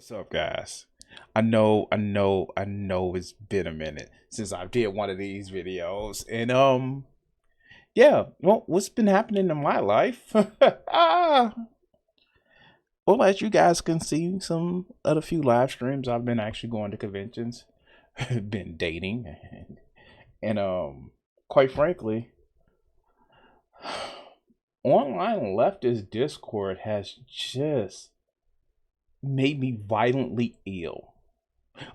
What's up, guys? I know it's been a minute since I did one of these videos. And yeah, well, what's been happening in my life? Ah, well, as you guys can see, some of the few live streams I've been actually going to conventions, been dating, and quite frankly, online leftist Discord has just made me violently ill.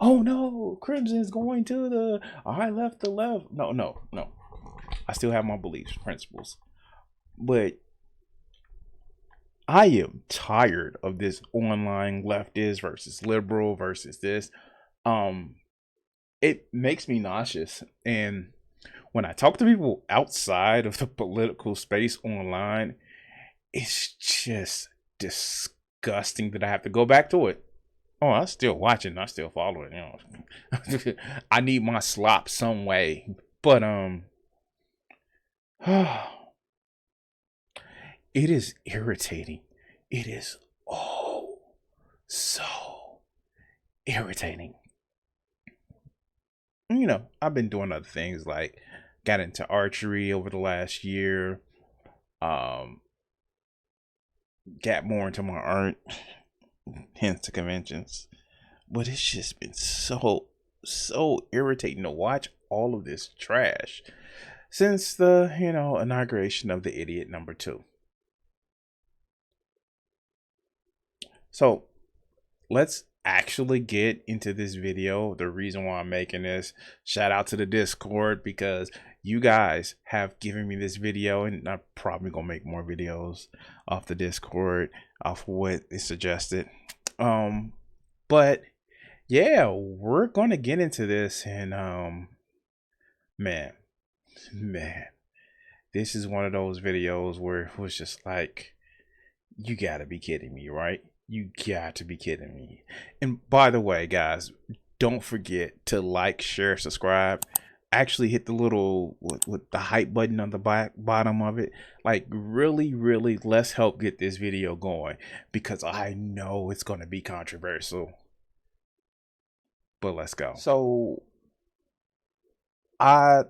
Oh no, Crimson's going to the I left the left. No, no, no. I still have my beliefs, principles. But I am tired of this online leftist versus liberal versus this. Um it makes me nauseous. And when I talk to people outside of the political space online, it's just disgusting that I have to go back to it. Oh, I'm still watching. I'm still following. I need my slop some way, but it is irritating. It is so irritating. I've been doing other things like got into archery over the last year. Um, got more into my art, hence the conventions. But it's just been so irritating to watch all of this trash since the inauguration of the idiot number 2. So let's actually get into this video. The reason why I'm making this, shout out to the Discord, because you guys have given me this video, and I'm probably gonna make more videos off the Discord off what is suggested. But yeah, we're gonna get into this. And man, this is one of those videos where it was just like, you gotta be kidding me, right? You got to be kidding me. And by the way, guys, don't forget to like, share, subscribe. Actually hit the little with the hype button on the bottom of it. Like, really, let's help get this video going, because I know it's going to be controversial. But let's go. So I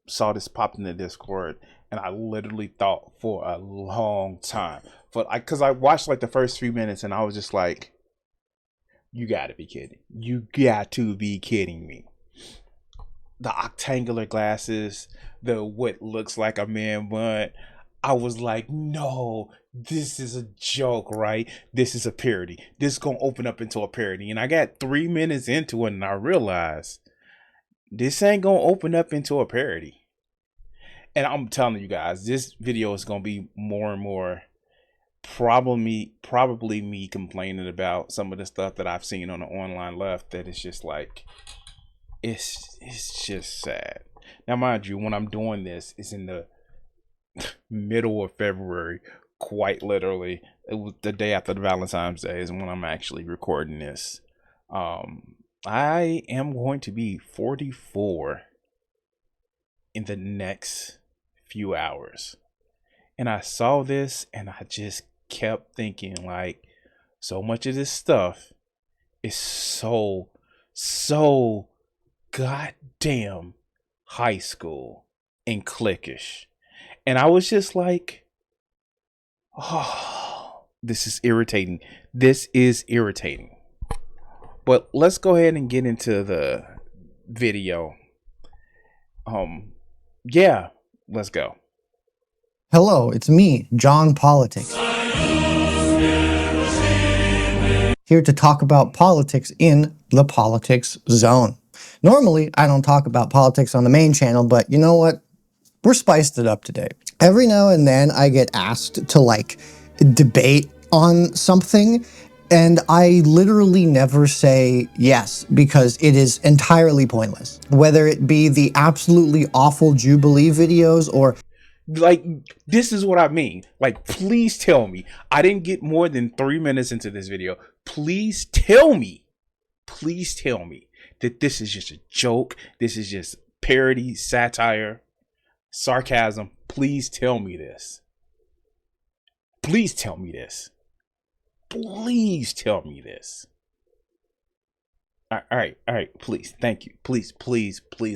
saw this pop in the Discord, and I literally thought for a long time, because I watched like the first few minutes, and I was just like, you gotta be kidding. You got to be kidding me. The octangular glasses, the what looks like a man bun. I was like, no, this is a joke, right? This is a parody. This is gonna open up into a parody. And I got 3 minutes into it, and I realized this ain't gonna open up into a parody. And I'm telling you guys, this video is gonna be more and more probably me complaining about some of the stuff that I've seen on the online left, that it's just like, it's just sad. Now, mind you, when I'm doing this, it's in the middle of February, quite literally. It was the day after the Valentine's Day is when I'm actually recording this. I am going to be 44 in the next few hours. And I saw this, and I just kept thinking, like, so much of this stuff is so goddamn high school and cliquish. And I was just like, oh, this is irritating. This is irritating. But let's go ahead and get into the video. Yeah, let's go. Hello, it's me, John Politics. Here to talk about politics in the politics zone. Normally, I don't talk about politics on the main channel, but you know what? We're spiced it up today. Every now and then I get asked to like debate on something, and I literally never say yes, because it is entirely pointless. Whether it be the absolutely awful Jubilee videos or like, this is what I mean. Like, please tell me. I didn't get more than 3 minutes into this video. Please tell me that this is just a joke. This is just parody, satire, sarcasm. Please tell me this. Please tell me this. Please tell me this. All right. Please, thank you. Please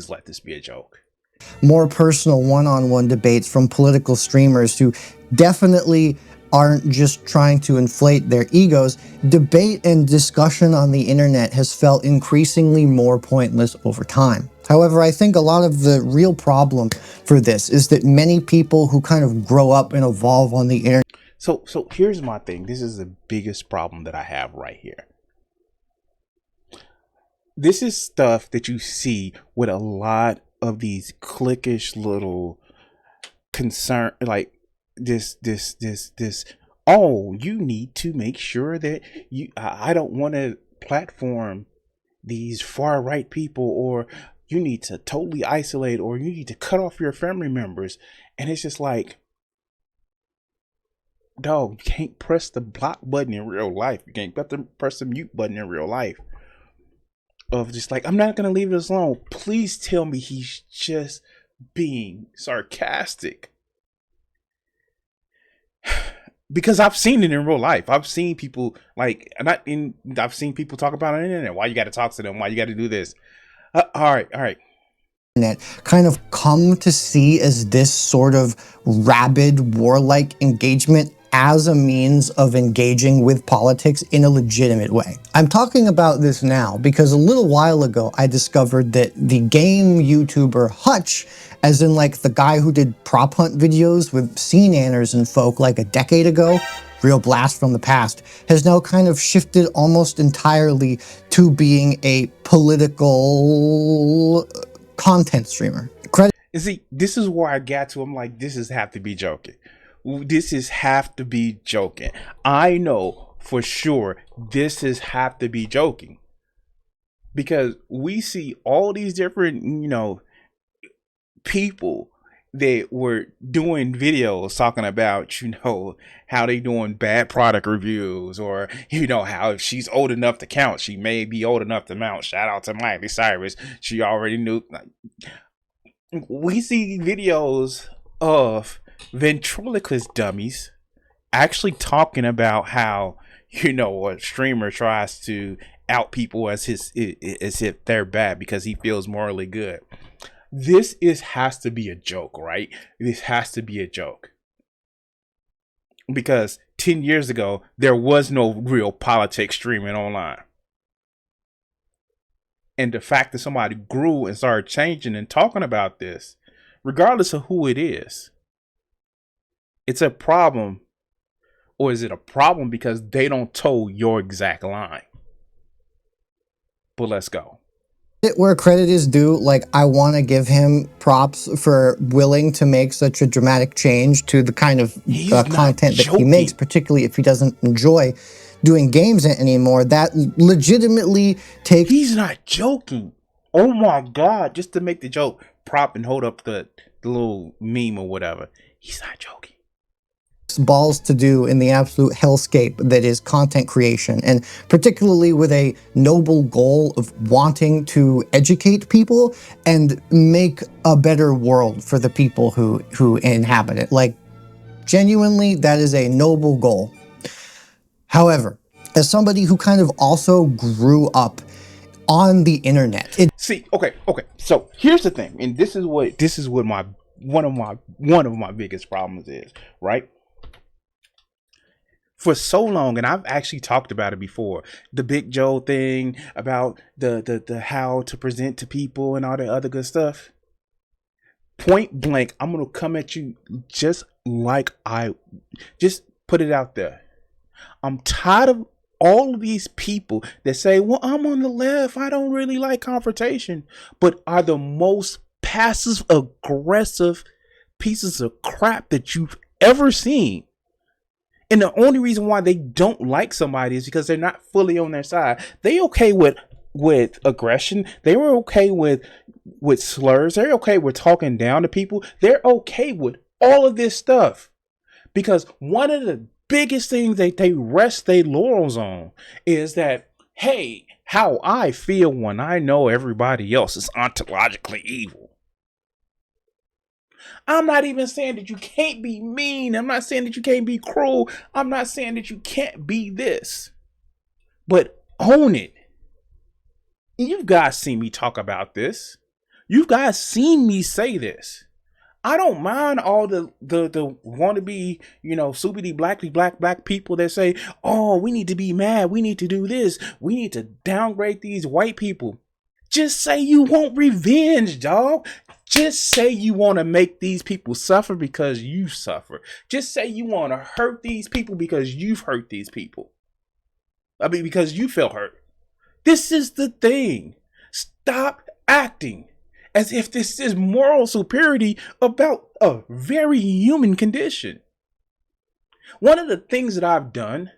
let this be a joke. More personal one-on-one debates from political streamers who definitely aren't just trying to inflate their egos. Debate and discussion on the internet has felt increasingly more pointless over time. However, I think a lot of the real problem for this is that many people who kind of grow up and evolve on the internet. So here's my thing. This is the biggest problem that I have right here. This is stuff that you see with a lot of these cliquish little concern, like this. Oh, you need to make sure that I don't want to platform these far right people, or you need to totally isolate, or you need to cut off your family members. And it's just like, dog, you can't press the block button in real life. You can't press the mute button in real life. Of just like, I'm not gonna leave this alone. Please tell me he's just being sarcastic. Because I've seen it in real life. I've seen people I've seen people talk about it on the internet. Why you got to talk to them? Why you got to do this? All right. Kind of come to see as this sort of rabid, warlike engagement as a means of engaging with politics in a legitimate way. I'm talking about this now because a little while ago I discovered that the game YouTuber Hutch, as in like the guy who did prop hunt videos with sea nanners and folk like a decade ago, real blast from the past, has now kind of shifted almost entirely to being a political content streamer. You see, this is where I got to. I'm like, this is have to be joking. This is have to be joking. I know for sure this is have to be joking. Because we see all these different, people that were doing videos talking about, how they doing bad product reviews, or, how if she's old enough to count, she may be old enough to mount. Shout out to Miley Cyrus. She already knew. We see videos of ventriloquist dummies actually talking about how, a streamer tries to out people as if they're bad because he feels morally good. This has to be a joke, right? This has to be a joke. Because 10 years ago, there was no real politics streaming online. And the fact that somebody grew and started changing and talking about this, regardless of who it is, it's a problem. Or is it a problem because they don't toe your exact line? But let's go. Where credit is due, like, I want to give him props for willing to make such a dramatic change to the kind of content that he makes, particularly if he doesn't enjoy doing games anymore. That legitimately takes... He's not joking. Oh my God. Just to make the joke, prop and hold up the little meme or whatever. He's not joking. Balls to do in the absolute hellscape that is content creation, and particularly with a noble goal of wanting to educate people and make a better world for the people who inhabit it. Like, genuinely, that is a noble goal. However, as somebody who kind of also grew up on the internet, okay. So here's the thing, and this is what my one of my biggest problems is, right? For so long, and I've actually talked about it before, the Big Joe thing about the how to present to people and all that other good stuff. Point blank, I'm gonna come at you just put it out there. I'm tired of all of these people that say, well, I'm on the left, I don't really like confrontation, but are the most passive aggressive pieces of crap that you've ever seen. And the only reason why they don't like somebody is because they're not fully on their side. They okay with aggression. They were okay with slurs. They're okay with talking down to people. They're okay with all of this stuff. Because one of the biggest things that they rest their laurels on is that, hey, how I feel when I know everybody else is ontologically evil. I'm not even saying that you can't be mean. I'm not saying that you can't be cruel. I'm not saying that you can't be this. But own it. You've guys seen me talk about this. You guys seen me say this. I don't mind all the wannabe, soupity black people that say, oh, we need to be mad. We need to do this. We need to downgrade these white people. Just say you want revenge, dog. Just say you want to make these people suffer because you suffer. Just say you want to hurt these people because you've hurt these people. I mean, because you feel hurt. This is the thing. Stop acting as if this is moral superiority about a very human condition. One of the things that I've done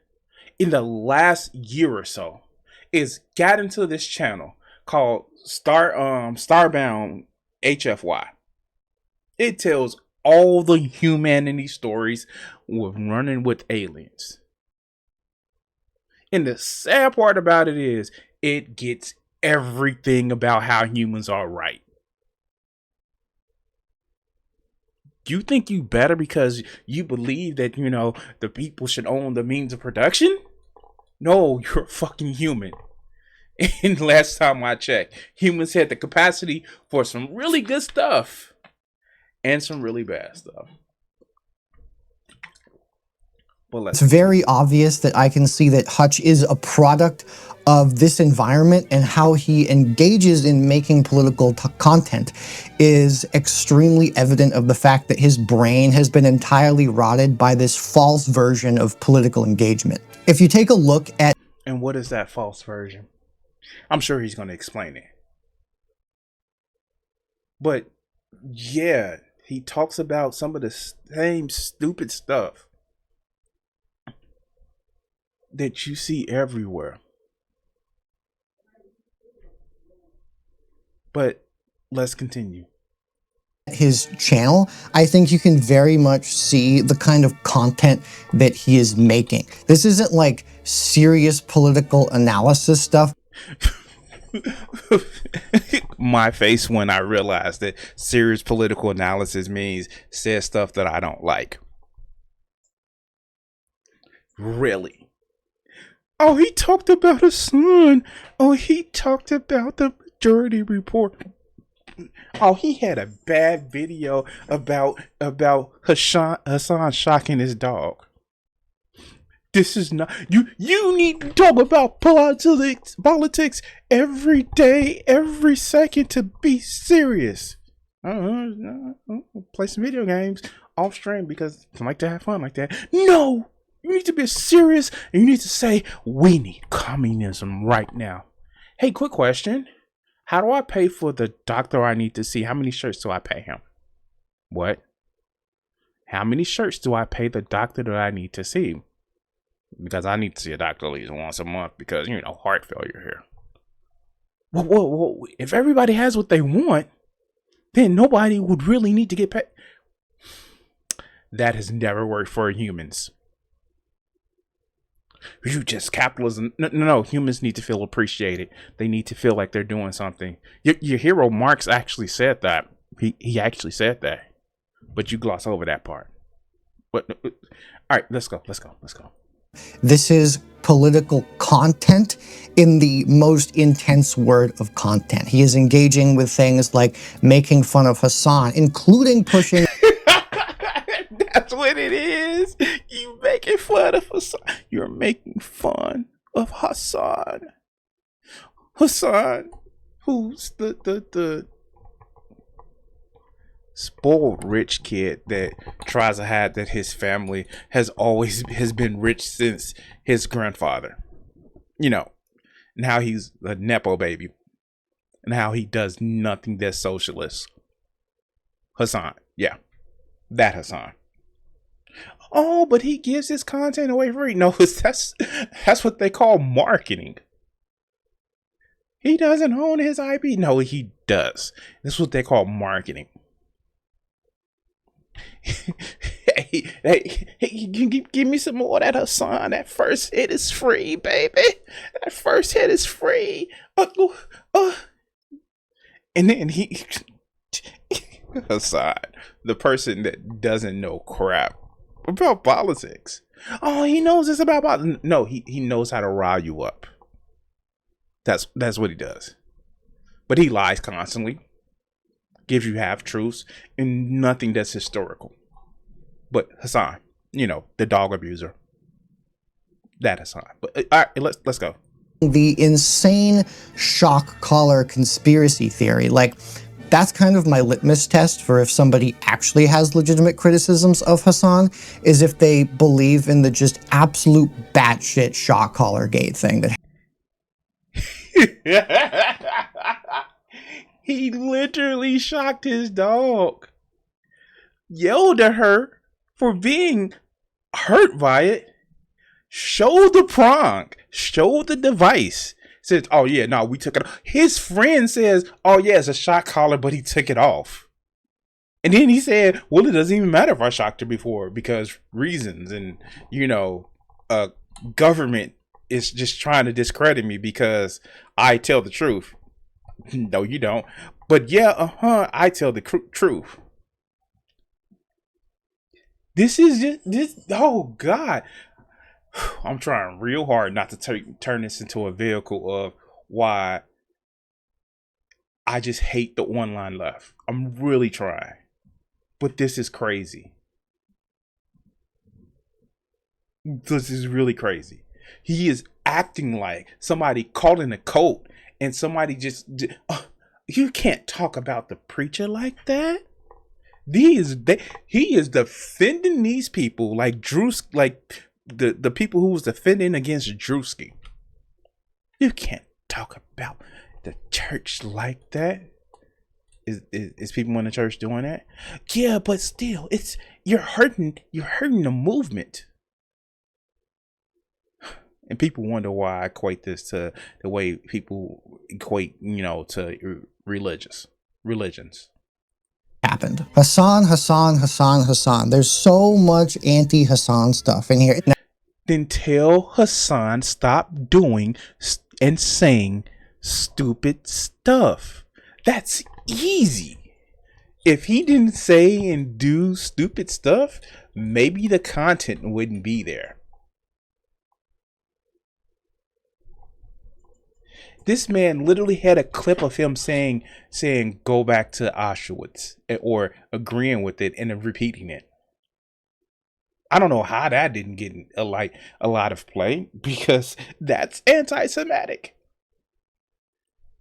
in the last year or so is got into this channel called Starbound HFY. It tells all the humanity stories with running with aliens. And the sad part about it is it gets everything about how humans are right. You think you better because you believe that, the people should own the means of production? No, you're a fucking human. And last time I checked, humans had the capacity for some really good stuff and some really bad stuff. Well, it's very obvious that I can see that Hutch is a product of this environment, and how he engages in making political content is extremely evident of the fact that his brain has been entirely rotted by this false version of political engagement. If you take a look at... And what is that false version? I'm sure he's going to explain it. But yeah, he talks about some of the same stupid stuff that you see everywhere. But let's continue. His channel, I think you can very much see the kind of content that he is making. This isn't like serious political analysis stuff. My face when I realized that serious political analysis means says stuff that I don't like. Really? Oh, he talked about Hassan. Oh, he talked about the Majority Report. Oh, he had a bad video about Hassan shocking his dog. This is not you need to talk about politics every day, every second to be serious. Play some video games off stream because I like to have fun like that. No, you need to be serious and you need to say we need communism right now. Hey, quick question. How do I pay for the doctor I need to see? How many shirts do I pay him? What? How many shirts do I pay the doctor that I need to see? Because I need to see a doctor at least once a month because, heart failure here. Well, if everybody has what they want, then nobody would really need to get paid. That has never worked for humans. Capitalism. No, humans need to feel appreciated. They need to feel like they're doing something. Your hero Marx actually said that. He actually said that. But you gloss over that part. But all right, let's go. This is political content in the most intense word of content. He is engaging with things like making fun of Hassan, including pushing... That's what it is. You making fun of Hassan. You're making fun of Hassan. Hassan, who's the spoiled rich kid that tries to hide that his family has been rich since his grandfather. And how he's a nepo baby. And how he does nothing that's socialist. Hassan. Yeah. That Hassan. Oh, but he gives his content away free. No, that's what they call marketing. He doesn't own his IP. No, he does. That's what they call marketing. Hey, give me some more of that Hassan. That first hit is free, baby. That first hit is free. And then Hassan, the person that doesn't know crap about politics. Oh, he knows it's about politics. No, he knows how to rile you up. That's what he does. But he lies constantly, gives you half truths, and nothing that's historical. But Hassan, the dog abuser, that Hassan. But all right, let's go. The insane shock collar conspiracy theory. Like, that's kind of my litmus test for if somebody actually has legitimate criticisms of Hassan, is if they believe in the just absolute batshit shock collar gate thing that He literally shocked his dog, yelled at her for being hurt by it, showed the prank, showed the device, said, oh yeah, no, we took it off. His friend says, oh yeah, it's a shock collar, but he took it off. And then he said, well, it doesn't even matter if I shocked her before because reasons, and government is just trying to discredit me because I tell the truth. No, you don't. But yeah, I tell the truth. This is just this. Oh God, I'm trying real hard not to turn this into a vehicle of why I just hate the one line left. I'm really trying, but this is crazy. This is really crazy. He is acting like somebody caught in a coat and somebody just. You can't talk about the preacher like that. He is defending these people like the people who was defending against Drewski. You can't talk about the church like that. Is people in the church doing that? Yeah, but still, you're hurting the movement. And people wonder why I equate this to the way people equate, to religions. happened. Hassan. There's so much anti-Hassan stuff in here. Then tell Hassan stop doing and saying stupid stuff. That's easy. If he didn't say and do stupid stuff, maybe the content wouldn't be there. This man literally had a clip of him saying go back to Auschwitz, or agreeing with it and repeating it. I don't know how that didn't get a lot of play, because that's anti-Semitic.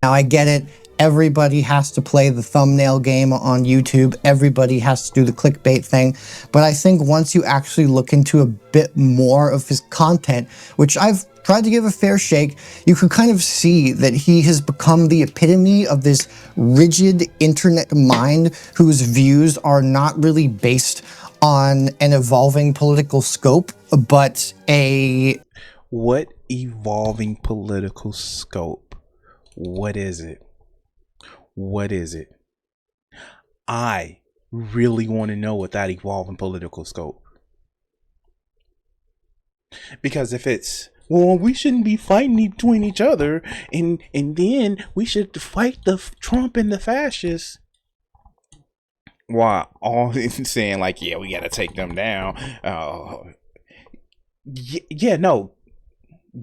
Now I get it. Everybody has to play the thumbnail game on YouTube. Everybody has to do the clickbait thing. But I think once you actually look into a bit more of his content, which I've tried to give a fair shake, you can kind of see that he has become the epitome of this rigid internet mind whose views are not really based on an evolving political scope, but a... What evolving political scope? What is it? What is it? I really want to know what that evolving political scope. Because if it's, well, we shouldn't be fighting between each other, and then we should fight the Trump and the fascists. Why all saying like, yeah, we gotta take them down. No.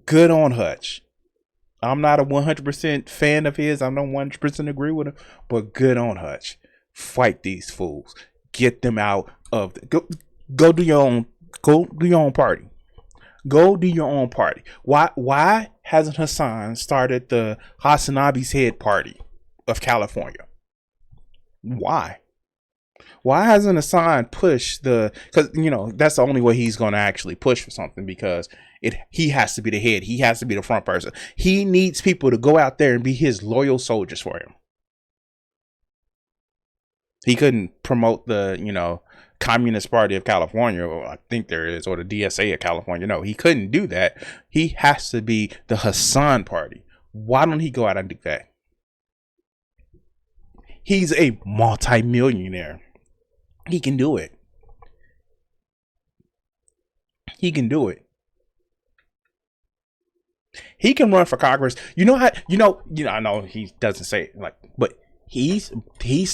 Good on Hutch. I'm not a 100% fan of his. I don't 100% agree with him, but good on Hutch. Fight these fools. Get them out of go do your own party. Go do your own party. Why hasn't Hassan started the Hassanabi's Head Party of California? Why hasn't Hassan pushed because that's the only way he's going to actually push for something, because he has to be the head. He has to be the front person. He needs people to go out there and be his loyal soldiers for him. He couldn't promote the, Communist Party of California, or I think there is, or the DSA of California. No, he couldn't do that. He has to be the Hassan Party. Why don't he go out and do that? He's a multi-millionaire. He can do it. He can do it. He can run for Congress. I know he doesn't say it, but he's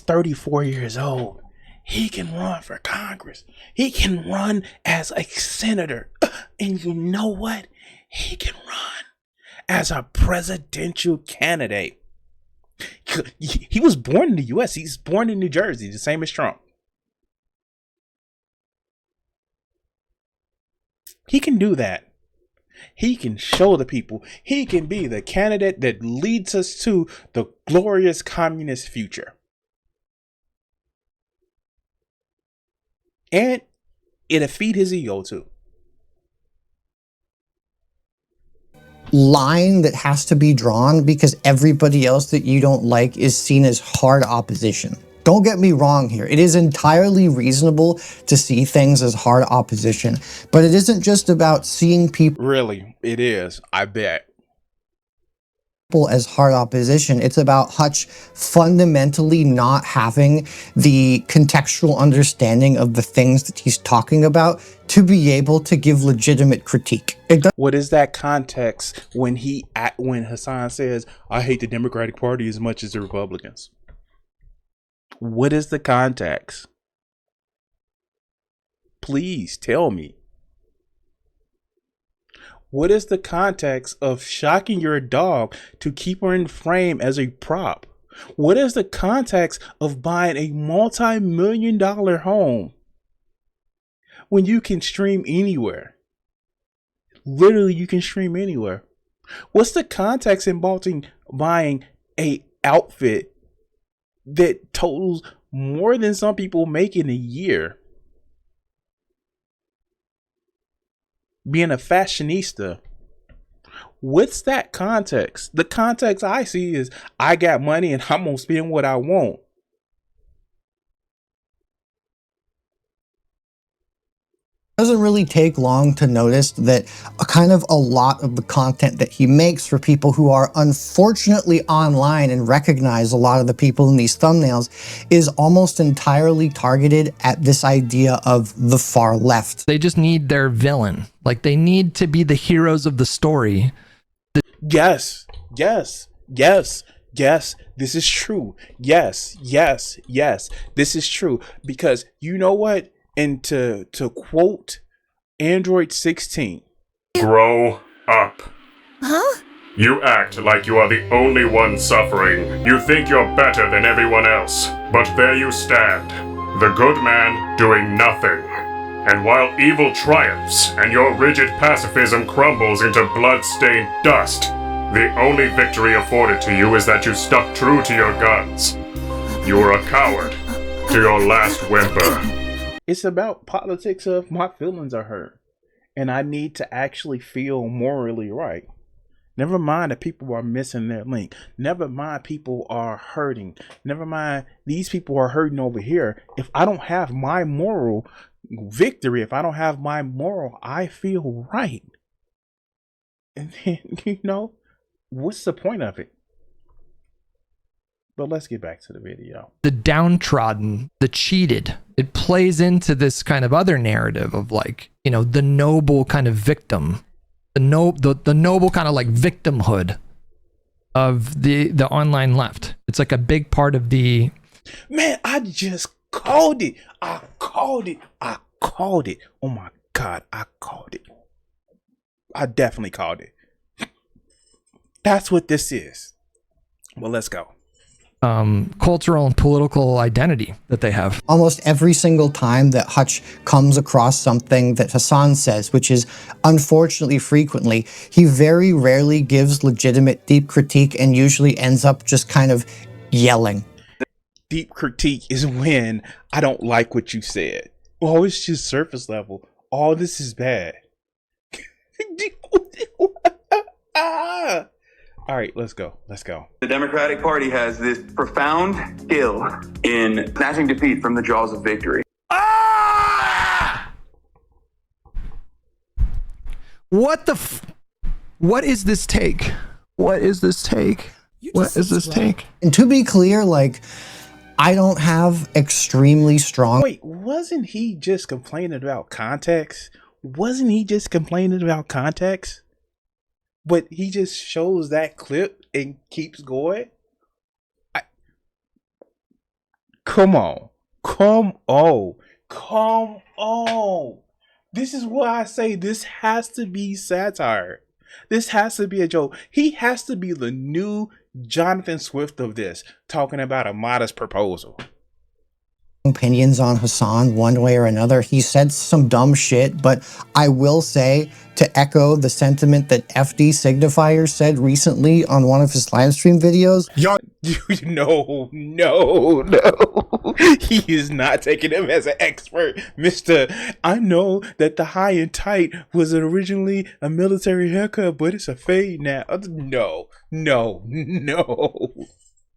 34 years old. He can run for Congress. He can run as a senator. And you know what? He can run as a presidential candidate. He was born in the U.S. He's born in New Jersey, the same as Trump. He can do that. He can show the people. He can be the candidate that leads us to the glorious communist future. And it'll feed his ego too. Line that has to be drawn because everybody else that you don't like is seen as hard opposition. Don't get me wrong here. It is entirely reasonable to see things as hard opposition, but it isn't just about seeing people. Really, it is. I bet. As hard opposition. It's about Hutch fundamentally not having the contextual understanding of the things that he's talking about to be able to give legitimate critique. What is that context when Hassan says, "I hate the Democratic Party as much as the Republicans"? What is the context? Please tell me. What is the context of shocking your dog to keep her in frame as a prop? What is the context of buying a multi-million-dollar home when you can stream anywhere? Literally, you can stream anywhere. What's the context in buying a outfit that totals more than some people make in a year? Being a fashionista. What's that context? The context I see is I got money and I'm gonna spend what I want. Doesn't really take long to notice that a lot of the content that he makes for people who are unfortunately online and recognize a lot of the people in these thumbnails is almost entirely targeted at this idea of the far left. They just need their villain. Like, they need to be the heroes of the story. Yes. This is true. Yes. This is true. Because you know what? And to quote Android 16. Grow up. Huh? You act like you are the only one suffering. You think you're better than everyone else. But there you stand, the good man doing nothing. And while evil triumphs and your rigid pacifism crumbles into blood-stained dust, the only victory afforded to you is that you stuck true to your guns. You were a coward to your last whimper. It's about politics of my feelings are hurt. And I need to actually feel morally right. Never mind that people are missing their link. Never mind people are hurting. Never mind these people are hurting over here. If I don't have my moral victory, if I don't have my moral, I feel right. And then, what's the point of it? But let's get back to the video. The downtrodden, the cheated. It plays into this kind of other narrative of, like, the noble kind of victim, the noble kind of like victimhood of the online left. It's like a big part of the. Man, I just called it. I called it. Oh my God, I called it. I definitely called it. That's what this is. Well, let's go. Cultural and political identity that they have. Almost every single time that Hutch comes across something that Hassan says, which is unfortunately frequently, he very rarely gives legitimate deep critique and usually ends up just kind of yelling. Deep critique is when I don't like what you said. Oh, it's just surface level. All this is bad. All right, let's go. The Democratic Party has this profound skill in snatching defeat from the jaws of victory. What is this take? What is this take? And to be clear, I don't have extremely strong. Wait, wasn't he just complaining about context? But he just shows that clip and keeps going. Come on. This is why I say this has to be satire. This has to be a joke. He has to be the new Jonathan Swift of this, talking about a modest proposal. Opinions on Hassan one way or another. He said some dumb shit, but I will say, to echo the sentiment that FD Signifier said recently on one of his live stream videos. No. He is not taking him as an expert, Mr. I know that the high and tight was originally a military haircut, but it's a fade now. No.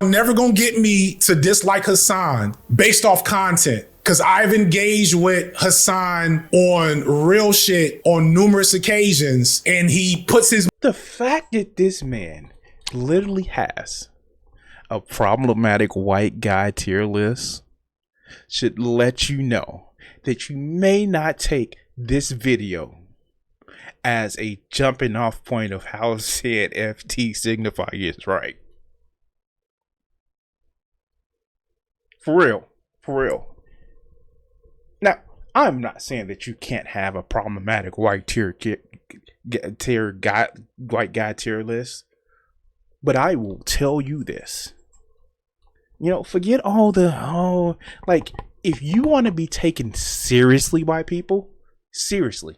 Never gonna get me to dislike Hassan based off content, because I've engaged with Hassan on real shit on numerous occasions, and he puts his... The fact that this man literally has a problematic white guy tier list should let you know that you may not take this video as a jumping off point of how said FT Signify is right. For real. Now, I'm not saying that you can't have a problematic white white guy tier list, but I will tell you this. You know, forget all the like, if you want to be taken seriously by people, seriously,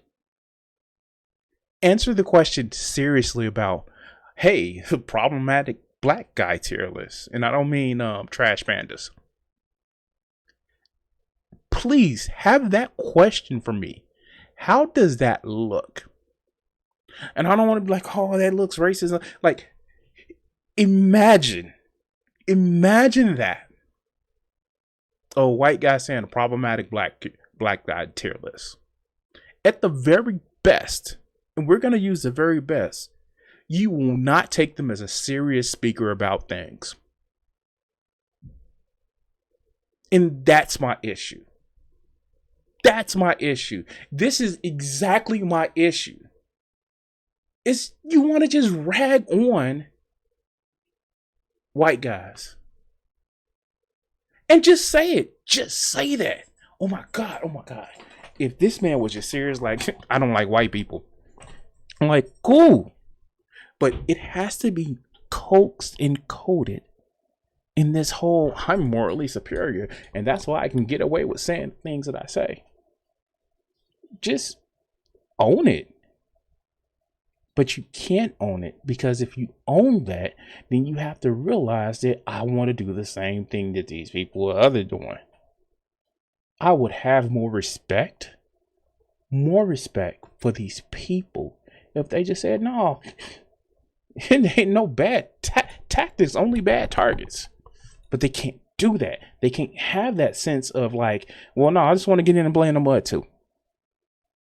answer the question seriously about, hey, problematic black guy tier list, and I don't mean trash pandas. Please have that question for me. How does that look? And I don't want to be like, oh, that looks racist. Like, imagine that. A white guy saying a problematic black guy tier list. At the very best, and we're going to use the very best, you will not take them as a serious speaker about things. And that's my issue. That's my issue. This is exactly my issue. It's you want to just rag on white guys. And just say it. Just say that. Oh my God. If this man was just serious, like, I don't like white people, I'm like, cool. But it has to be coaxed and coded in this whole, I'm morally superior, and that's why I can get away with saying things that I say. Just own it. But you can't own it, because if you own that, then you have to realize that I want to do the same thing that these people are doing. I would have more respect for these people if they just said, no, it ain't no bad tactics, only bad targets. But they can't do that. They can't have that sense of like, well, no, I just want to get in and play in the mud too.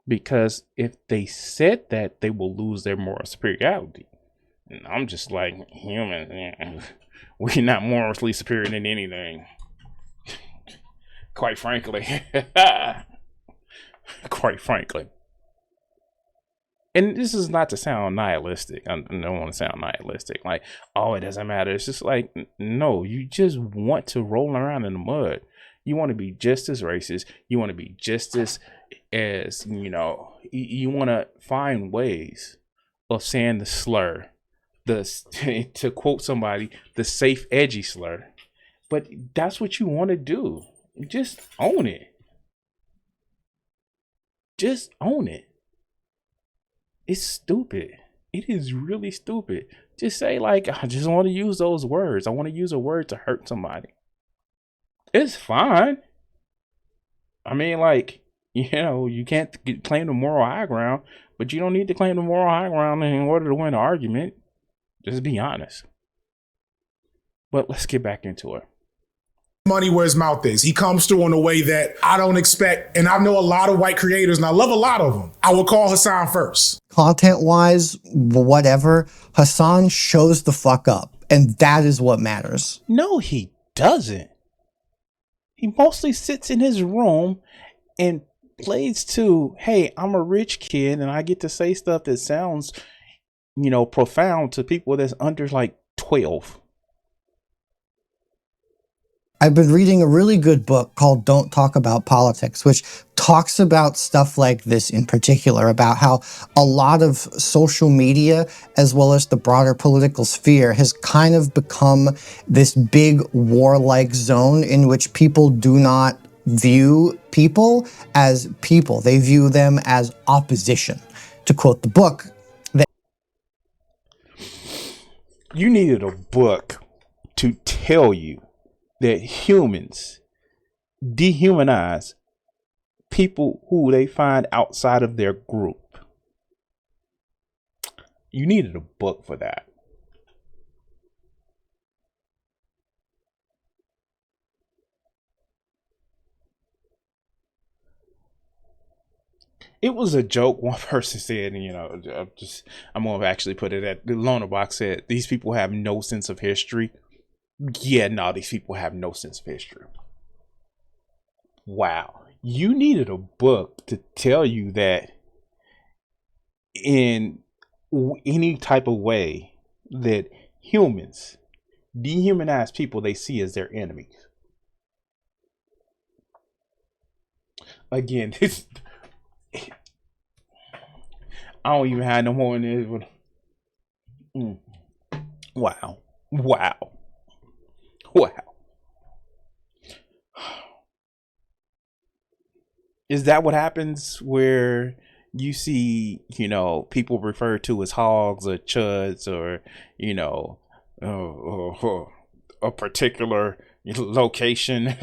Because if they said that, they will lose their moral superiority. And I'm just like, humans, we're not morally superior than anything. Quite frankly. Quite frankly. And this is not to sound nihilistic. I don't want to sound nihilistic. Like, oh, it doesn't matter. It's just like, no, you just want to roll around in the mud. You want to be just as racist. You want to be just as you know, you want to find ways of saying the slur, to quote somebody, the safe, edgy slur. But that's what you want to do. Just own it. Just own it. It's stupid. It is really stupid. Just say, like, I just want to use those words. I want to use a word to hurt somebody. It's fine. I mean, like, you know, you can't claim the moral high ground, but you don't need to claim the moral high ground in order to win an argument. Just be honest. But let's get back into it. Money where his mouth is. He comes through in a way that I don't expect. And I know a lot of white creators, and I love a lot of them. I would call Hassan first. Content-wise, whatever, Hassan shows the fuck up. And that is what matters. No, he doesn't. He mostly sits in his room and plays to, hey, I'm a rich kid and I get to say stuff that sounds, you know, profound to people that's under like 12. I've been reading a really good book called Don't Talk About Politics, which talks about stuff like this in particular, about how a lot of social media, as well as the broader political sphere, has kind of become this big warlike zone in which people do not view people as people. They view them as opposition. To quote the book, You needed a book to tell you that humans dehumanize people who they find outside of their group. You needed a book for that. It was a joke. One person said, I'm going to actually put it at the loaner box said, these people have no sense of history. Yeah, no, these people have no sense of history. Wow. You needed a book to tell you that in any type of way that humans dehumanize people they see as their enemies. Again, this I don't even have no more in this. But wow. Is that what happens where you see, people referred to as hogs or chuds or, a particular location?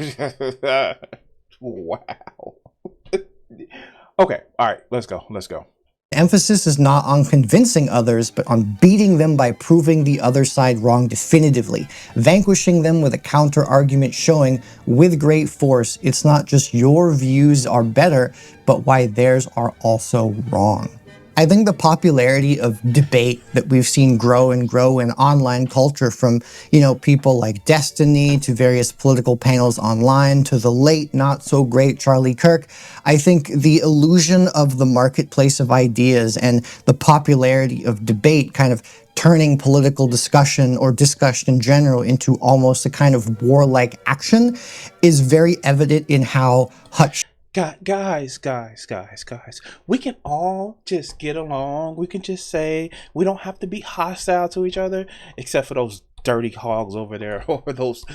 Wow. Okay. All right. Let's go. emphasis is not on convincing others, but on beating them by proving the other side wrong definitively, vanquishing them with a counter-argument showing with great force it's not just your views are better, but why theirs are also wrong. I think the popularity of debate that we've seen grow and grow in online culture from, people like Destiny to various political panels online to the late not so great Charlie Kirk, I think the illusion of the marketplace of ideas and the popularity of debate kind of turning political discussion or discussion in general into almost a kind of warlike action is very evident in how Hutch Guys, we can all just get along. We can just say we don't have to be hostile to each other, except for those dirty hogs over there, or those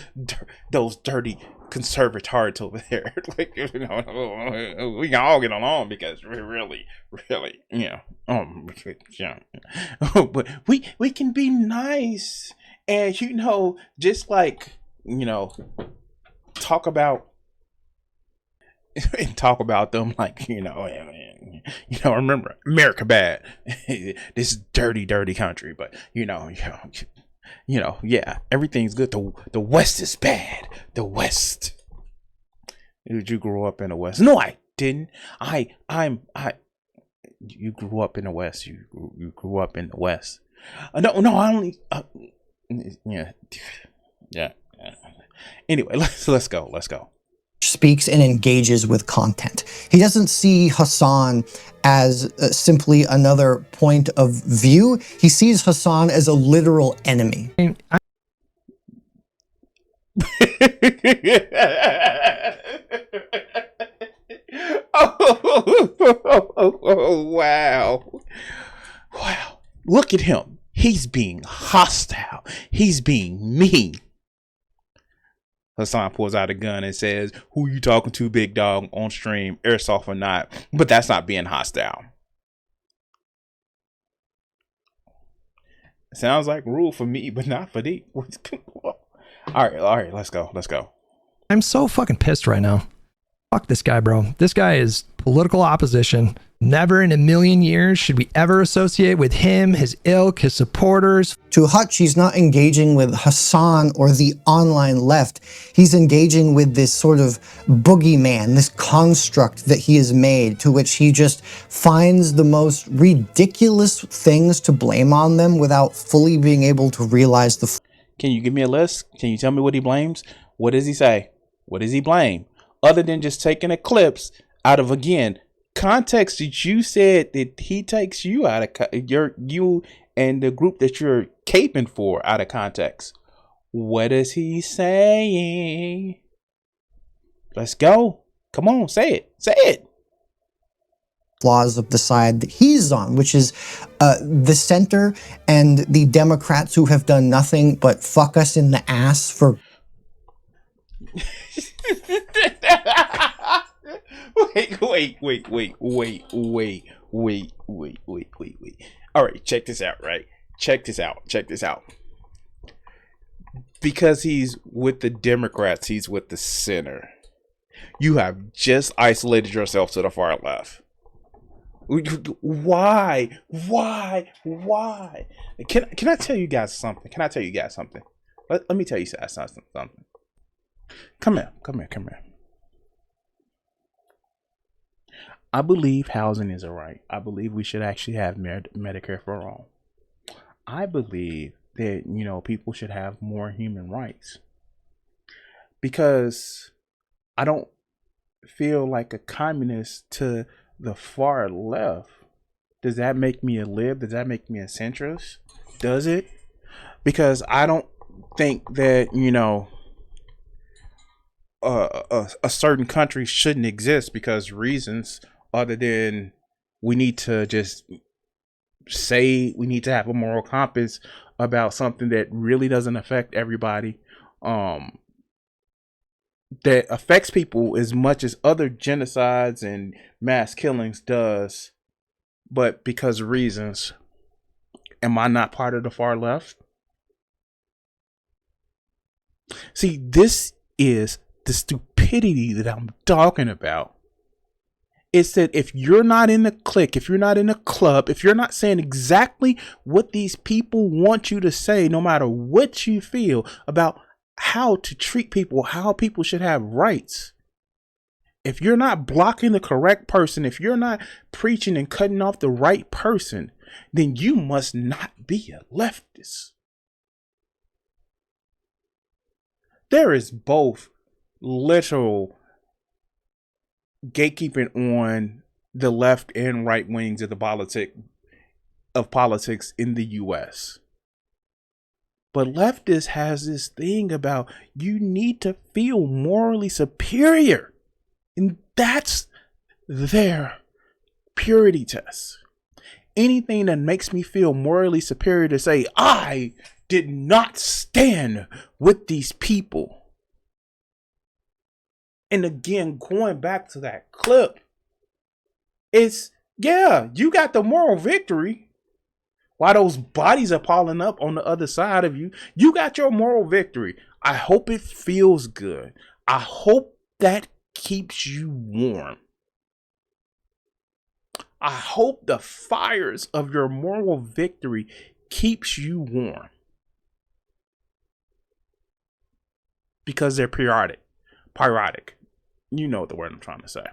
dirty conservatards over there. Like, we can all get along because we're really, but we can be nice and just like talk about. And talk about them like remember America bad, this dirty country, but yeah, everything's good. The West is bad. The West. Did you grow up in the West? No, I didn't. You grew up in the West. You grew up in the West. No, I only. Yeah. Anyway, let's go. Speaks and engages with content. He doesn't see Hassan as simply another point of view. He sees Hassan as a literal enemy. Wow. Look at him. He's being hostile. He's being mean. Hassan pulls out a gun and says, "Who you talking to, big dog, on stream, airsoft or not?" But that's not being hostile. Sounds like rule for me, but not for thee. All right, let's go. I'm so fucking pissed right now. Fuck this guy, bro. This guy is political opposition. Never in a million years should we ever associate with him, his ilk, his supporters. To Hutch, he's not engaging with Hassan or the online left. He's engaging with this sort of boogeyman, this construct that he has made, to which he just finds the most ridiculous things to blame on them without fully being able to realize the... Can you give me a list? Can you tell me what he blames? What does he say? What does he blame? Other than just taking a clips out of, again, context that you said that he takes you out of you and the group that you're caping for out of context. What is he saying? Let's go. Come on, say it. flaws of the side that he's on, which is the center and the Democrats who have done nothing but fuck us in the ass for. Wait. All right, check this out, right? Check this out. Because he's with the Democrats, he's with the center. You have just isolated yourself to the far left. Why? Can I tell you guys something? Let me tell you something. Come here. I believe housing is a right. I believe we should actually have Medicare for all. I believe that, people should have more human rights. Because I don't feel like a communist to the far left. Does that make me a lib? Does that make me a centrist? Does it? Because I don't think that, a certain country shouldn't exist because reasons other than we need to just say we need to have a moral compass about something that really doesn't affect everybody, that affects people as much as other genocides and mass killings does, but because of reasons. Am I not part of the far left? See, this is the stupidity that I'm talking about. It's that if you're not in the clique, if you're not in a club, if you're not saying exactly what these people want you to say, no matter what you feel about how to treat people, how people should have rights, if you're not blocking the correct person, if you're not preaching and cutting off the right person, then you must not be a leftist. There is both literal gatekeeping on the left and right wings of the politics in the US. But leftists has this thing about you need to feel morally superior. And that's their purity test. Anything that makes me feel morally superior to say, I did not stand with these people. And again, going back to that clip, it's, yeah, you got the moral victory. While those bodies are piling up on the other side of you, you got your moral victory. I hope it feels good. I hope that keeps you warm. I hope the fires of your moral victory keeps you warm. Because they're periodic. You know the word I'm trying to say.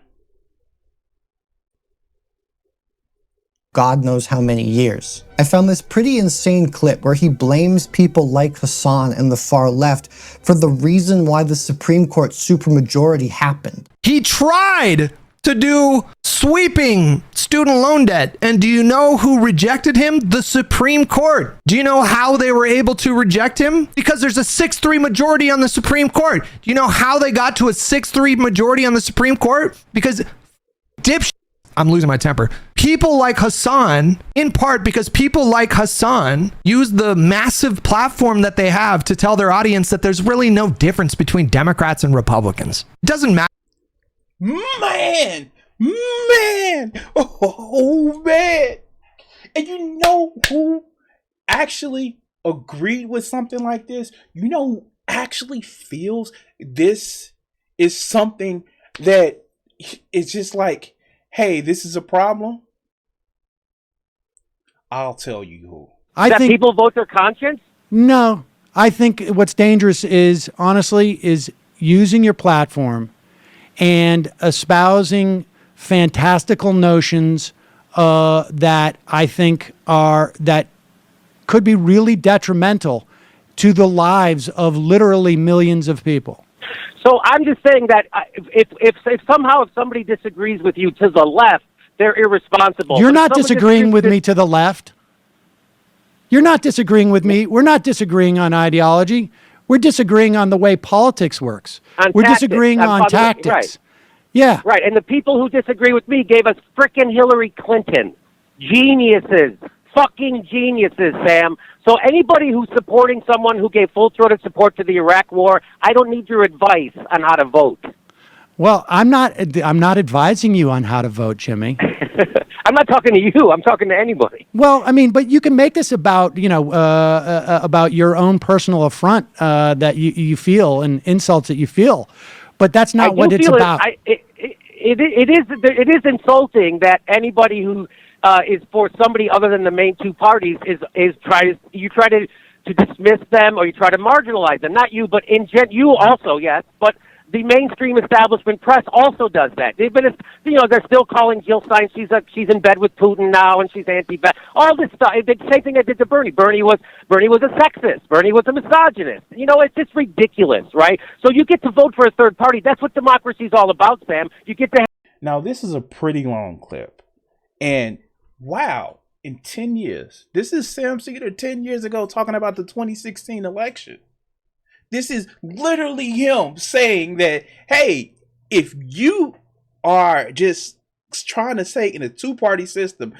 God knows how many years. I found this pretty insane clip where he blames people like Hassan and the far left for the reason why the Supreme Court supermajority happened. He tried to do sweeping student loan debt. And do you know who rejected him? The Supreme Court. Do you know how they were able to reject him? Because there's a 6-3 majority on the Supreme Court. Do you know how they got to a 6-3 majority on the Supreme Court? Because I'm losing my temper. People like Hassan, in part because people like Hassan use the massive platform that they have to tell their audience that there's really no difference between Democrats and Republicans. It doesn't matter. Man. Oh, man. And you know who actually agreed with something like this? You know who actually feels this is something that is just like, hey, this is a problem? I'll tell you who. I think people vote their conscience? No. I think what's dangerous is, honestly, is using your platform and espousing fantastical notions that I think that could be really detrimental to the lives of literally millions of people. So I'm just saying that if somebody disagrees with you to the left, they're irresponsible. You're not disagreeing with me to the left. You're not disagreeing with me. We're not disagreeing on ideology. We're disagreeing on the way politics works. We're disagreeing on tactics. Right. Yeah. Right, and the people who disagree with me gave us frickin' Hillary Clinton. Geniuses. Fucking geniuses, Sam. So anybody who's supporting someone who gave full-throated support to the Iraq War, I don't need your advice on how to vote. Well, I'm not advising you on how to vote, Jimmy. I'm not talking to you. I'm talking to anybody. Well, I mean, but you can make this about, about your own personal affront that you feel and insults that you feel. But that's not what it's about. It is insulting that anybody who is for somebody other than the main two parties is try to dismiss them, or you try to marginalize them. Not you, but you also, yes, but the mainstream establishment press also does that. They've been, they're still calling Jill Stein. She's in bed with Putin now, and she's anti-vax. All this stuff. The same thing I did to Bernie. Bernie was a sexist. Bernie was a misogynist. It's just ridiculous, right? So you get to vote for a third party. That's what democracy is all about, Sam. You get to. Now this is a pretty long clip, and wow, in 10 years, this is Sam Cedar 10 years ago talking about the 2016 election. This is literally him saying that, hey, if you are just trying to say in a two-party system,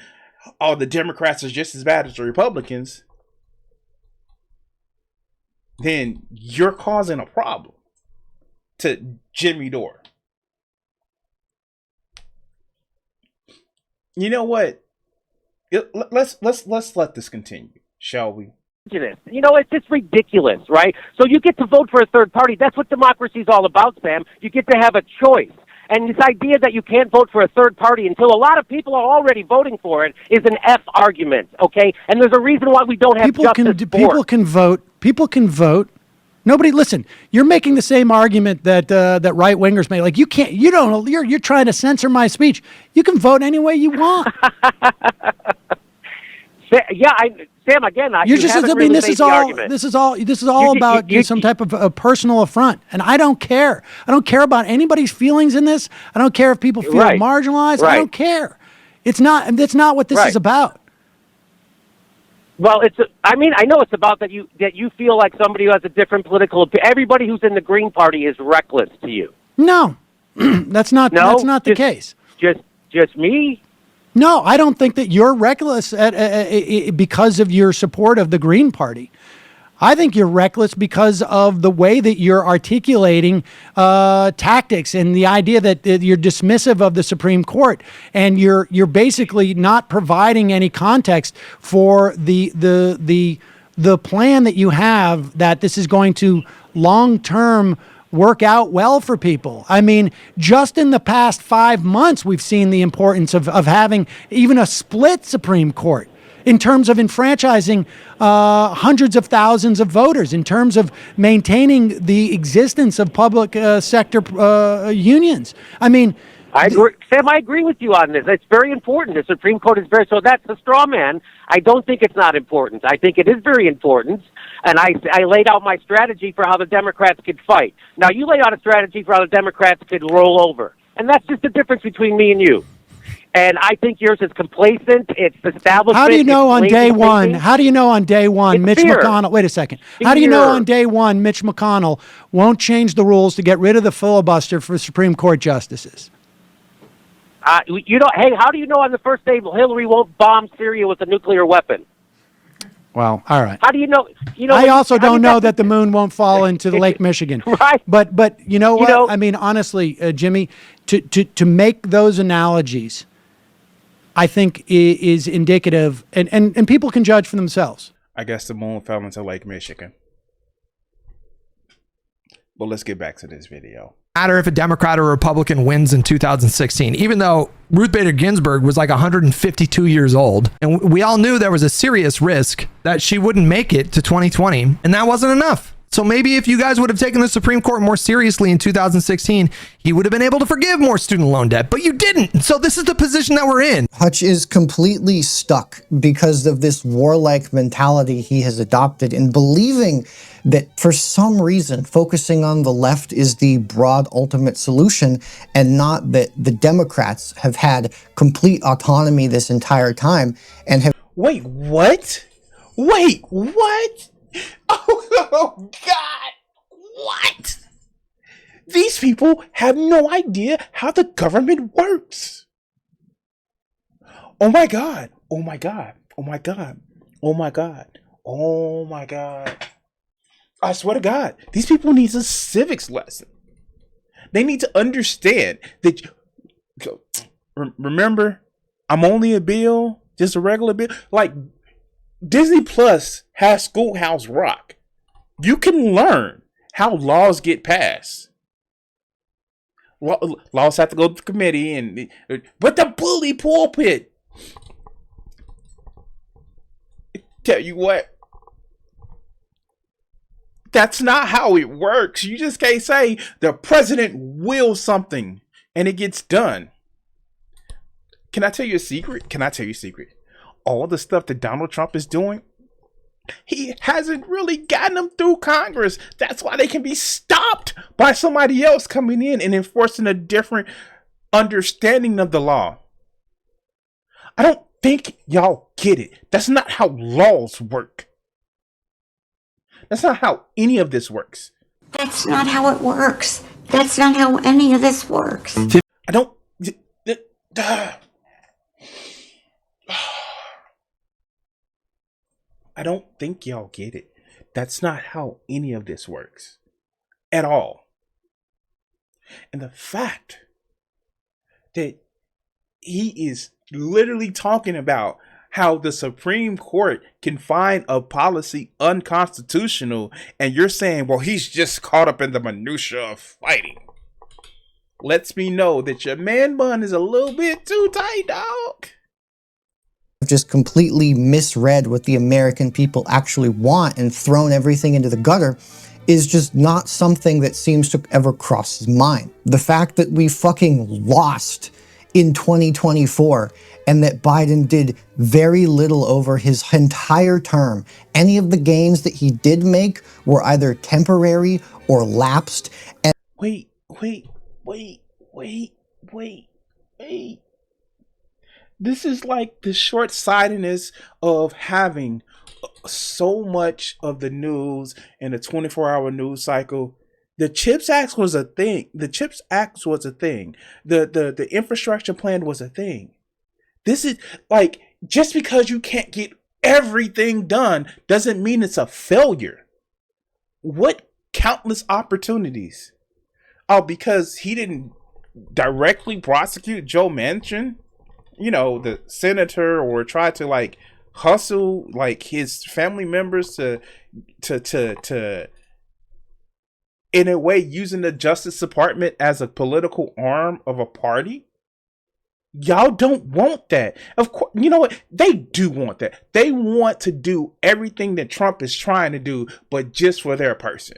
oh, the Democrats are just as bad as the Republicans, then you're causing a problem to Jimmy Dore. You know what? Let's let this continue, shall we? It's just ridiculous, right? So you get to vote for a third party. That's what democracy is all about, Sam. You get to have a choice. And this idea that you can't vote for a third party until a lot of people are already voting for it is an F argument, okay? And there's a reason why we don't have People can vote. People can vote. Nobody, listen, you're making the same argument that that right-wingers make. Like, you can't, you're trying to censor my speech. You can vote any way you want. Yeah, Sam. Again, this is all about some type of a personal affront, and I don't care. I don't care about anybody's feelings in this. I don't care if people feel marginalized. Right. I don't care. That's not what this is about. Well, I know it's about that you feel like somebody who has a different political opinion. Everybody who's in the Green Party is reckless to you. No, that's not the case. Just me. No, I don't think that you're reckless because of your support of the Green Party. I think you're reckless because of the way that you're articulating tactics and the idea that you're dismissive of the Supreme Court, and you're basically not providing any context for the plan that you have, that this is going to long-term work out well for people. I mean, just in the past 5 months, we've seen the importance of having even a split Supreme Court in terms of enfranchising hundreds of thousands of voters, in terms of maintaining the existence of public sector unions. I mean, I agree, Sam. I agree with you on this. It's very important. The Supreme Court is so that's a straw man. I don't think it's not important. I think it is very important. And I laid out my strategy for how the Democrats could fight. Now, you lay out a strategy for how the Democrats could roll over. And that's just the difference between me and you. And I think yours is complacent. It's establishment. How do you know on day one? How do you know on day one, Mitch McConnell? Wait a second. How do you know on day one, Mitch McConnell won't change the rules to get rid of the filibuster for Supreme Court justices? Hey, how do you know on the first day Hillary won't bomb Syria with a nuclear weapon? Well, all right. How do you know? I also don't know that the moon won't fall into Lake Michigan. Right. But you know what? I mean, honestly, Jimmy, to make those analogies, I think is indicative, and people can judge for themselves. I guess the moon fell into Lake Michigan. But let's get back to this video. Matter if a Democrat or Republican wins in 2016, even though Ruth Bader Ginsburg was like 152 years old, and we all knew there was a serious risk that she wouldn't make it to 2020, and that wasn't enough. So maybe if you guys would have taken the Supreme Court more seriously in 2016, he would have been able to forgive more student loan debt, but you didn't. So this is the position that we're in. Hutch is completely stuck because of this warlike mentality he has adopted in believing that for some reason focusing on the left is the broad ultimate solution, and not that the Democrats have had complete autonomy this entire time and have— Wait, what? Wait, what? Oh God, what? These Most people have no idea how the government works. Oh my God. Oh my God. Oh my God. Oh my God. Oh my God. I swear to God, these people need a civics lesson. They need to understand that. Remember, I'm only a bill, just a regular bill. Like, Disney Plus has Schoolhouse Rock. You can learn how laws get passed. Laws have to go to committee, but the bully pulpit. Tell you what, that's not how it works. You just can't say the president wills something and it gets done. Can I tell you a secret? All the stuff that Donald Trump is doing, he hasn't really gotten them through Congress. That's why they can be stopped by somebody else coming in and enforcing a different understanding of the law. I don't think y'all get it. That's not how laws work. That's not how any of this works. That's not how it works. That's not how any of this works. I don't. I don't think y'all get it. That's not how any of this works at all. And the fact that he is literally talking about how the Supreme Court can find a policy unconstitutional, and you're saying, well, he's just caught up in the minutia of fighting, lets me know that your man bun is a little bit too tight, dog. Just completely misread what the American people actually want and thrown everything into the gutter is just not something that seems to ever cross his mind. The fact that we fucking lost in 2024 and that Biden did very little over his entire term. Any of the gains that he did make were either temporary or lapsed. And Wait. This is like the short-sightedness of having so much of the news in a 24-hour news cycle. The CHIPS Act was a thing. The infrastructure plan was a thing. This is like, just because you can't get everything done doesn't mean it's a failure. What countless opportunities? Oh, because he didn't directly prosecute Joe Manchin, the senator, or try to like hustle like his family members to in a way using the Justice Department as a political arm of a party. Y'all don't want that. Of course, you know what? They do want that. They want to do everything that Trump is trying to do, but just for their person.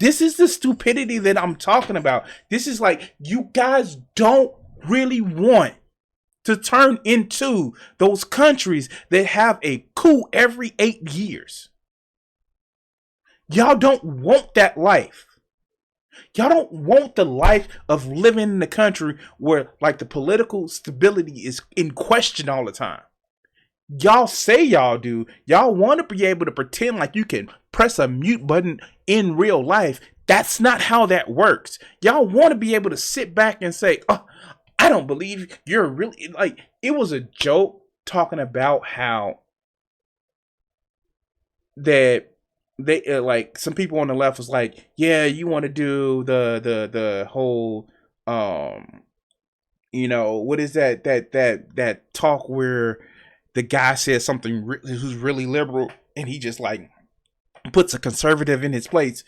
This is the stupidity that I'm talking about. This is like, you guys don't really want to turn into those countries that have a coup every 8 years. Y'all don't want that life. Y'all don't want the life of living in a country where like the political stability is in question all the time. Y'all say y'all do. Y'all want to be able to pretend like you can press a mute button in real life. That's not how that works. Y'all want to be able to sit back and say, oh, I don't believe you're really, like, it was a joke talking about how that they like some people on the left was like, yeah, you want to do the whole what is that talk where the guy says something who's really liberal and he just like puts a conservative in his place.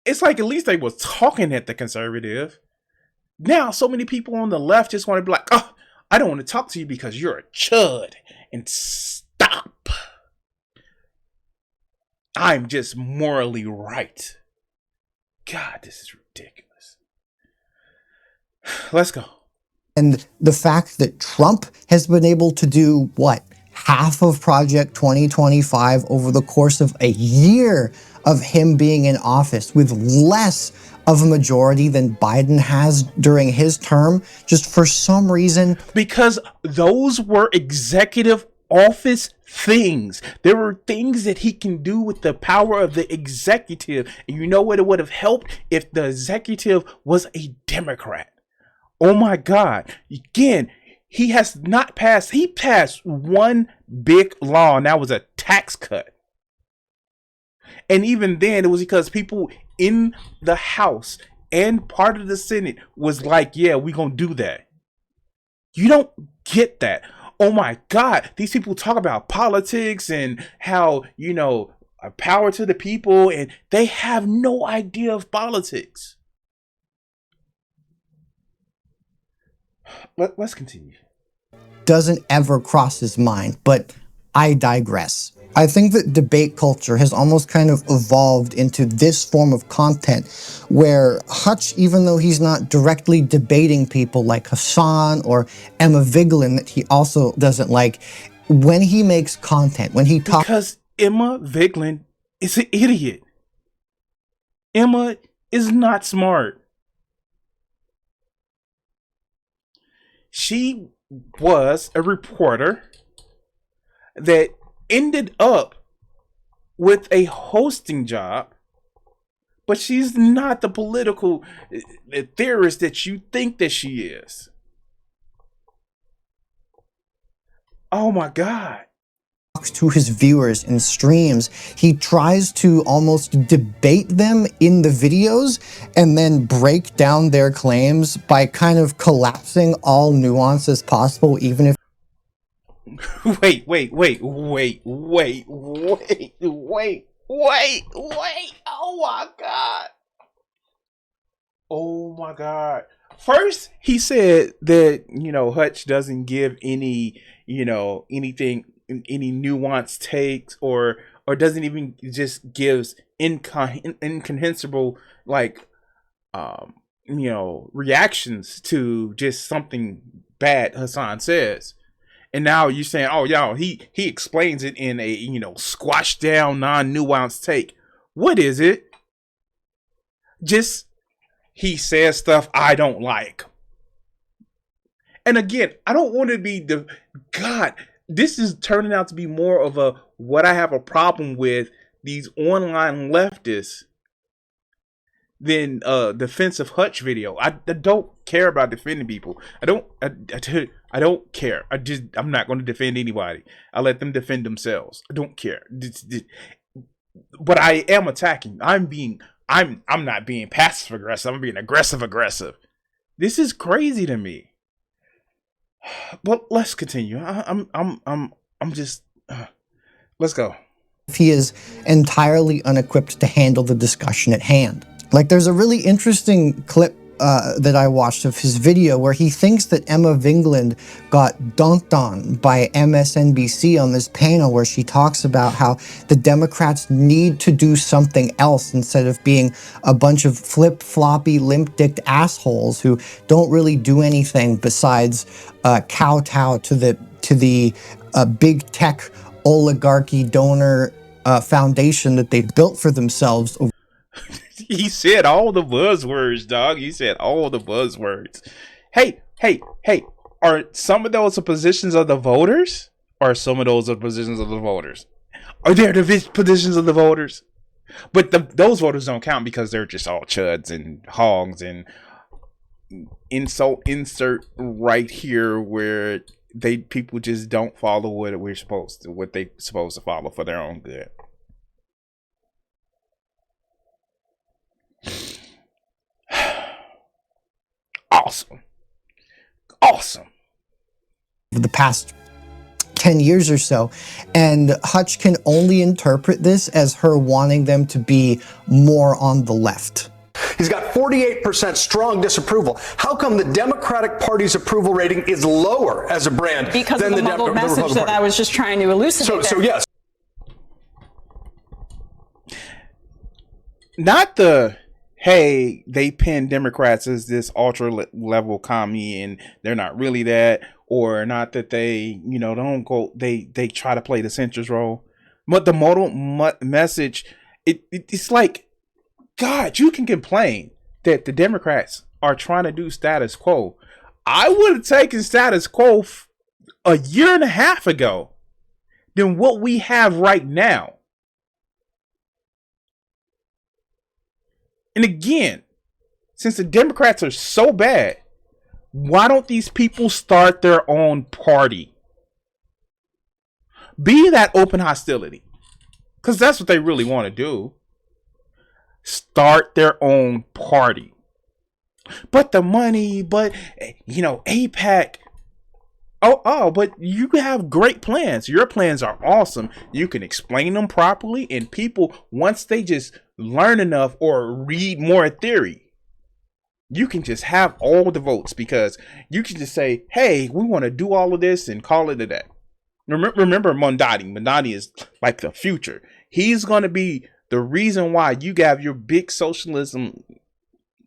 It's like, at least they was talking at the conservative. Now so many people on the left just want to be like, oh, I don't want to talk to you because you're a chud, and stop. I'm just morally right. God, this is ridiculous. Let's go. And the fact that Trump has been able to do, what, half of Project 2025 over the course of a year of him being in office with less of a majority than Biden has during his term, just for some reason. Because those were executive office things. There were things that he can do with the power of the executive. And you know what? It would have helped if the executive was a Democrat. Oh my God. Again, he passed one big law, and that was a tax cut. And even then, it was because people in the House and part of the Senate was like, yeah, we're going to do that. You don't get that. Oh my God. These people talk about politics and how, power to the people, and they have no idea of politics. Let's continue. Doesn't ever cross his mind, but I digress. I think that debate culture has almost kind of evolved into this form of content where Hutch, even though he's not directly debating people like Hassan or Emma Vigeland that he also doesn't like, when he makes content, when he talks... Because Emma Vigeland is an idiot. Emma is not smart. She was a reporter that ended up with a hosting job, but she's not the political theorist that you think that she is. Oh my God. To his viewers in streams, he tries to almost debate them in the videos and then break down their claims by kind of collapsing all nuances possible, even if... Wait. Oh my God. First, he said that, Hutch doesn't give any, anything, any nuanced takes or doesn't even just gives incomprehensible, reactions to just something bad Hassan says. And now you're saying, oh, y'all, he explains it in a, squashed down, non-nuanced take. What is it? Just, he says stuff I don't like. And again, I don't want to be God, this is turning out to be more of what I have a problem with these online leftists than defense of Hutch video. I don't care about defending people. I don't care. I'm not going to defend anybody. I let them defend themselves. I don't care. But I am attacking. I'm not being passive aggressive. I'm being aggressive. This is crazy to me. But let's continue. Let's go. He is entirely unequipped to handle the discussion at hand. Like, there's a really interesting clip that I watched of his video where he thinks that Emma Vigeland got dunked on by MSNBC on this panel where she talks about how the Democrats need to do something else instead of being a bunch of flip-floppy, limp-dicked assholes who don't really do anything besides kowtow to the big tech oligarchy donor foundation that they built for themselves. He said all the buzzwords, dog. He said all the buzzwords. Hey. Are some of those the positions of the voters? Or some of those are positions of the voters? Are there the positions of the voters? But those voters don't count because they're just all chuds and hogs and insert right here where people just don't follow what they supposed to follow for their own good. Awesome. For the past 10 years or so, and Hutch can only interpret this as her wanting them to be more on the left. He's got 48% strong disapproval. How come the Democratic Party's approval rating is lower as a brand because than of the muddled message that I was just trying to elucidate? So yes. Not the, hey, they pin Democrats as this ultra level commie and they're not really that, or not that they, don't go, they try to play the centrist role. But the modal message, it's like, God, you can complain that the Democrats are trying to do status quo. I would have taken status quo a year and a half ago. than what we have right now. And again, since the Democrats are so bad, why don't these people start their own party? Be that open hostility. Because that's what they really want to do. Start their own party. But the money, but, you know, AIPAC. But you have great plans. Your plans are awesome. You can explain them properly. And people, once they just learn enough or read more theory, you can just have all the votes, because you can just say, hey, we want to do all of this and call it a day. Remember Mondani. Mondani is like the future. He's going to be the reason why you have your big socialism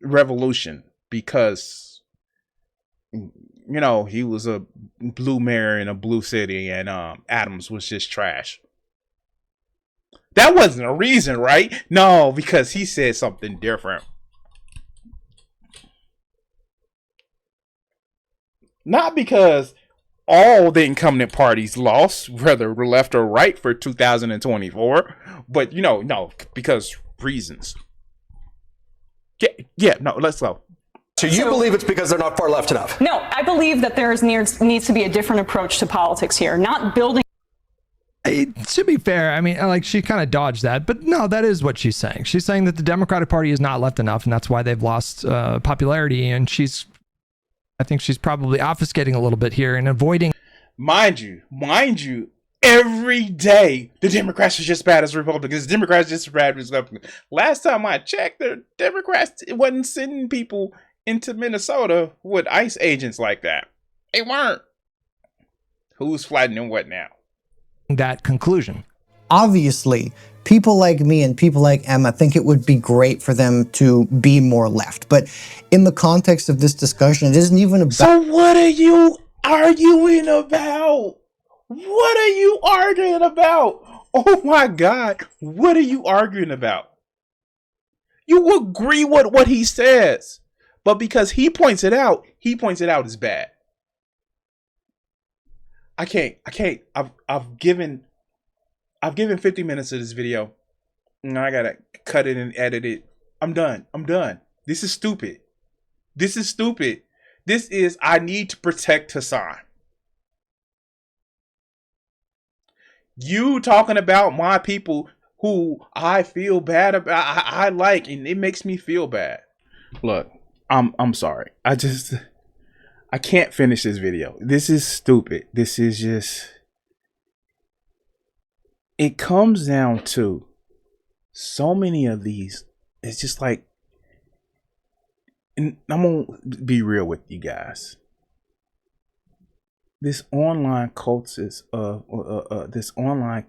revolution, because, you know, he was a blue mayor in a blue city, and Adams was just trash. That wasn't a reason, right? No, because he said something different. Not because all the incumbent parties lost, whether left or right, for 2024, but, you know, no, because reasons. No, let's go. So you believe it's because they're not far left enough? No, I believe that there needs to be a different approach to politics here, not building. To be fair, I mean, like, she kind of dodged that, but no, that is what she's saying. She's saying that the Democratic Party is not left enough, and that's why they've lost popularity, and I think she's probably obfuscating a little bit here and avoiding. Mind you, every day the Democrats are just as bad as Republicans. The Democrats are just as bad as Republicans. Last time I checked, the Democrats wasn't sending people into Minnesota with ICE agents like that. They weren't. Who's flattening what now? That conclusion. Obviously, people like me and people like Emma think it would be great for them to be more left. But in the context of this discussion, it isn't even about... So what are you arguing about? What are you arguing about? Oh my God. What are you arguing about? You agree with what he says. But because he points it out as bad. I can't. I've given 50 minutes of this video. And I gotta cut it and edit it. I'm done. This is stupid. I need to protect Hassan. You talking about my people who I feel bad about, I like, and it makes me feel bad. Look, I'm sorry. I can't finish this video. This is stupid. This is just... It comes down to so many of these. It's just like... And I'm going to be real with you guys. This online cult of online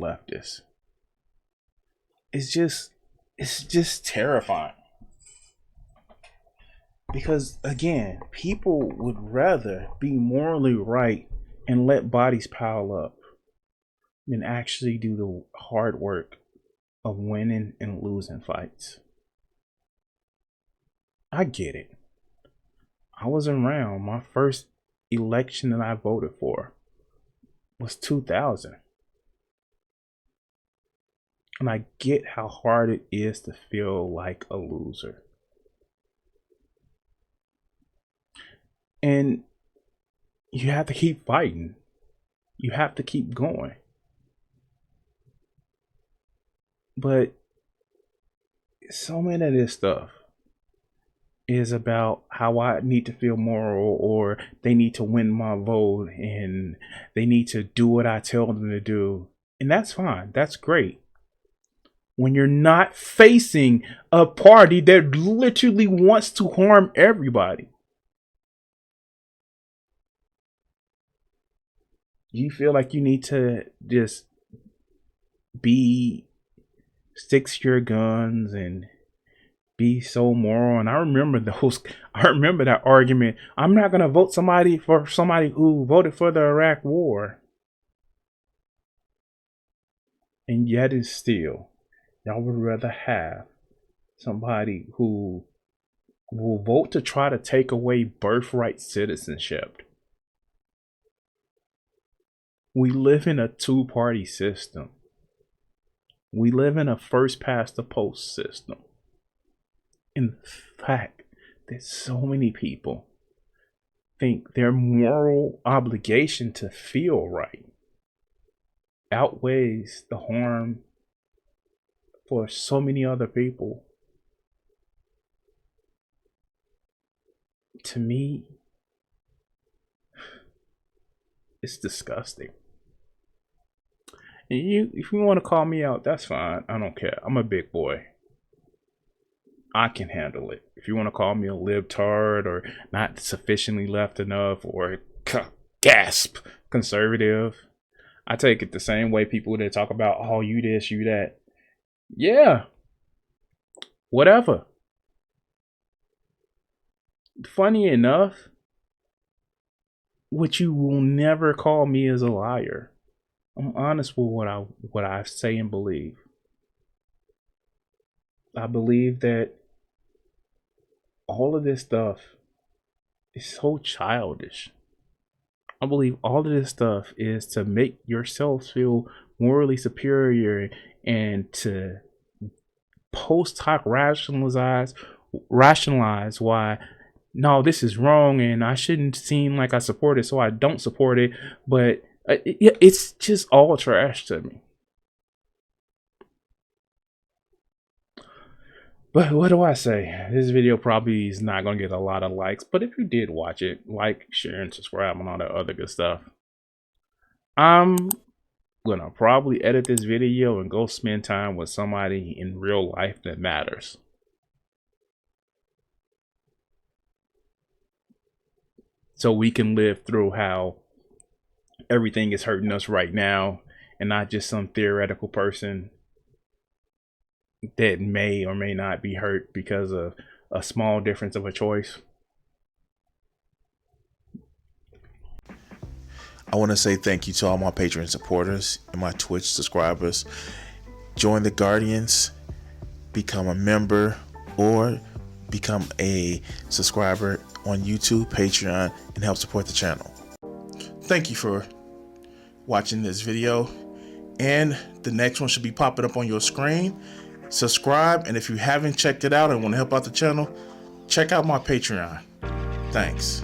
leftists. It's just terrifying. Because, again, people would rather be morally right and let bodies pile up than actually do the hard work of winning and losing fights. I get it. I was around. My first election that I voted for was 2000. And I get how hard it is to feel like a loser. And you have to keep fighting. You have to keep going. But so many of this stuff is about how I need to feel moral, or they need to win my vote, and they need to do what I tell them to do. And that's fine. That's great. When you're not facing a party that literally wants to harm everybody. You feel like you need to just stick to your guns and be so moral. And I remember that argument. I'm not gonna vote for somebody who voted for the Iraq War. And yet and still, y'all would rather have somebody who will vote to try to take away birthright citizenship. We live in a two-party system. We live in a first-past-the-post system. In fact, that so many people think their moral obligation to feel right outweighs the harm for so many other people. To me, it's disgusting. And if you want to call me out, that's fine. I don't care. I'm a big boy. I can handle it. If you want to call me a libtard or not sufficiently left enough or gasp conservative, I take it the same way people that talk about, oh, you this, you that. Yeah. Whatever. Funny enough, what you will never call me is a liar. I'm honest with what I say and believe. I believe that all of this stuff is so childish. I believe all of this stuff is to make yourself feel morally superior and to post hoc rationalize why no, this is wrong and I shouldn't seem like I support it, so I don't support it. But it's just all trash to me. But what do I say? This video probably is not going to get a lot of likes, but if you did watch it, like, share, and subscribe and all that other good stuff. I'm going to probably edit this video and go spend time with somebody in real life that matters. So we can live through how everything is hurting us right now and not just some theoretical person that may or may not be hurt because of a small difference of a choice. I want to say thank you to all my Patreon supporters and my Twitch subscribers. Join the Guardians, become a member, or become a subscriber on YouTube, Patreon, and help support the channel. Thank you for watching this video, and the next one should be popping up on your screen. Subscribe, and if you haven't checked it out and want to help out the channel, check out my Patreon. Thanks.